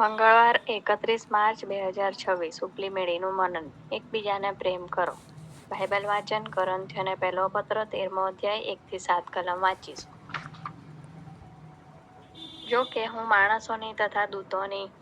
મંગળવાર 31 માર્ચ 2026 ઉપલી મેળીનું મનન. એકબીજાને પ્રેમ કરો. બાઇબલ વાંચન કોરિન્થીયોને પહેલો પત્ર 13મો અધ્યાય 1-7 કલમ વાંચીશું. જો કે હું માણસોની તથા દૂતોની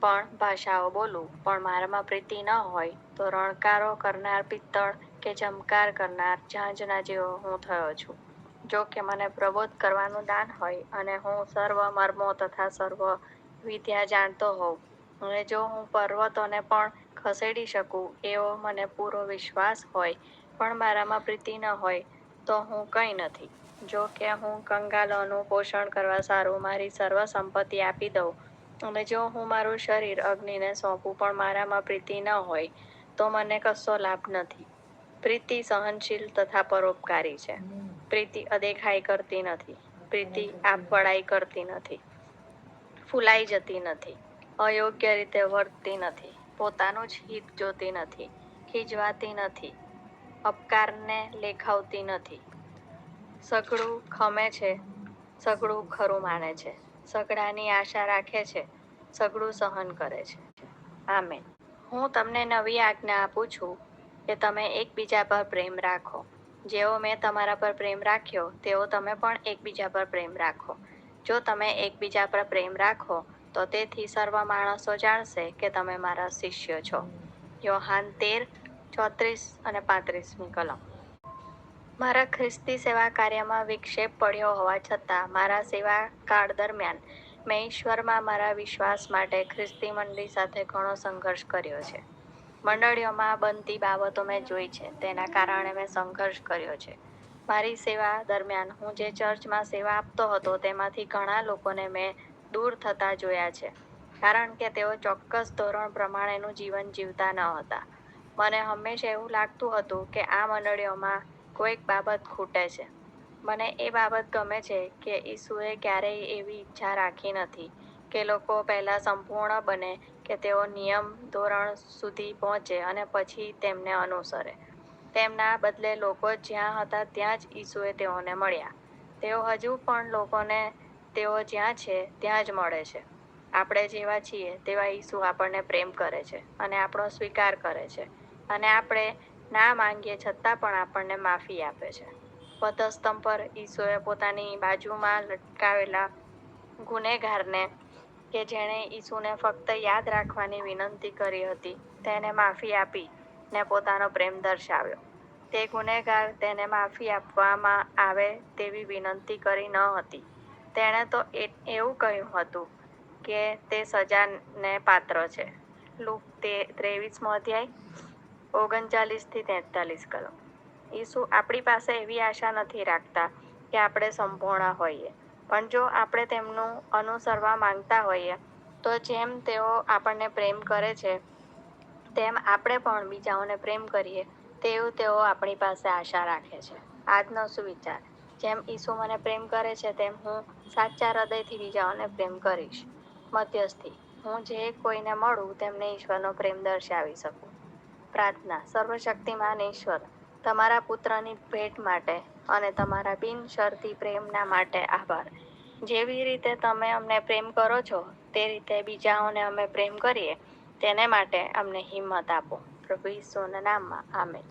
પણ ભાષાઓ બોલું, પણ મારામાં પ્રીતિ ન હોય તો રણકારો કરનાર પિત્તળ કે ચમકાર કરનાર ઝાંઝના જેવો હું થયો છું. જો કે મને પ્રબોધ કરવાનું દાન હોય અને હું સર્વ મર્મો તથા સર્વ વિદ્યા જાણતો હોઉં, અને જો હું પર્વતોને પણ ખસેડી શકું એવો મને પૂરો વિશ્વાસ હોય, પણ મારામાં પ્રીતિ ન હોય તો હું કંઈ નથી. જો કે હું કંગાલોનું પોષણ કરવા સારું મારી સર્વ સંપત્તિ આપી દઉં, અને જો હું મારું શરીર અગ્નિને સોંપું પણ મારામાં પ્રીતિ ન હોય તો મને કશો લાભ નથી. પ્રીતિ સહનશીલ તથા પરોપકારી છે. પ્રીતિ અદેખાઈ કરતી નથી. પ્રીતિ આપવડાઈ કરતી નથી. ફૂલાઈ જતી નથી. અયોગ્ય રીતે વર્તતી નથી. પોતાનું જ હિત જોતી નથી. ખીજવાતી નથી. અપકારને લેખાવતી નથી. સઘળું ખમે છે. સઘળું ખરું માને છે. સઘળાની આશા રાખે છે. સઘળું સહન કરે છે. આમેન. હું તમને નવી આજ્ઞા આપું છું કે તમે એકબીજા પર પ્રેમ રાખો. જેવો મેં તમારા પર પ્રેમ રાખ્યો તેવો તમે પણ એકબીજા પર પ્રેમ રાખો. જો તમે એકબીજા પર પ્રેમ રાખો તો તેથી સર્વ માણસો જાણશે કે તમે મારા શિષ્ય છો. યોહાન 13:34-35 કલમ. મારા ખ્રિસ્તી સેવા કાર્યમાં વિક્ષેપ પડ્યો હોવા છતાં મારા સેવા કાળ દરમિયાન મેં ઈશ્વરમાં મારા વિશ્વાસ માટે ખ્રિસ્તી મંડળી સાથે ઘણો સંઘર્ષ કર્યો છે. મંડળીઓમાં બનતી બાબતો મેં જોઈ છે, તેના કારણે મેં સંઘર્ષ કર્યો છે. મારી સેવા દરમિયાન હું જે ચર્ચમાં સેવા આપતો હતો તેમાંથી ઘણા લોકોને મેં દૂર થતા જોયા છે, કારણ કે તેઓ ચોક્કસ ધોરણ પ્રમાણેનું જીવન જીવતા ન હતા. મને હંમેશા એવું લાગતું હતું કે આ મંડળીઓમાં કોઈક બાબત ખૂટે છે. મને એ બાબત ગમે છે કે ઈસુએ ક્યારેય એવી ઈચ્છા રાખી નથી કે લોકો પહેલા સંપૂર્ણ બને, કે તેઓ નિયમ ધોરણ સુધી પહોંચે અને પછી તેમને અનુસરે. તેમના બદલે લોકો જ્યાં હતા ત્યાં જ ઈસુએ તેઓને મળ્યા. તેઓ હજુ પણ લોકોને તેઓ જ્યાં છે ત્યાં જ મળે છે. આપણે જેવા છીએ તેવા ઈસુ આપણને પ્રેમ કરે છે અને આપણો સ્વીકાર કરે છે, અને આપણે ના માંગીએ છતાં પણ આપણને માફી આપે છે. વધસ્તંભ પર ઈસુએ પોતાની બાજુમાં લટકાવેલા ગુનેગારને, કે જેણે ઈસુને ફક્ત યાદ રાખવાની વિનંતી કરી હતી, તેને માફી આપી ને પોતાનો પ્રેમ દર્શાવ્યો. તે ગુનેગાર તેને માફી આપવામાં આવે તેવી વિનંતી કરી ન હતી. તેણે તો એવું કહ્યું હતું કે તે સજાને પાત્ર છે. લુક 23મો અધ્યાય 39-43 કલમ. ઈસુ આપણી પાસે એવી આશા નથી રાખતા કે આપણે સંપૂર્ણ હોઈએ, પણ જો આપણે તેમનું અનુસરવા માંગતા હોઈએ તો જેમ તેઓ આપણને પ્રેમ કરે છે તેમ આપણે પણ બીજાઓને પ્રેમ કરીએ તેવું તેઓ આપણી પાસે આશા રાખે છે. આજનો સુવિચાર: જેમ ઈસુ મને પ્રેમ કરે છે તેમ હું સાચા હૃદયથી બીજાઓને પ્રેમ કરીશ. મધ્યસ્થી: હું જે કોઈને મળું તેમને ઈશ્વરનો પ્રેમ દર્શાવી શકું. પ્રાર્થના. સર્વશક્તિમાન ઈશ્વર, તમારા પુત્રની ભેટ માટે અને તમારા બિનશરતી પ્રેમના માટે આભાર. જેવી રીતે તમે અમને પ્રેમ કરો છો તે રીતે બીજાઓને અમે પ્રેમ કરીએ તેને માટે અમને હિંમત આપો. પ્રભુ ઈસુના નામમાં. આમેન.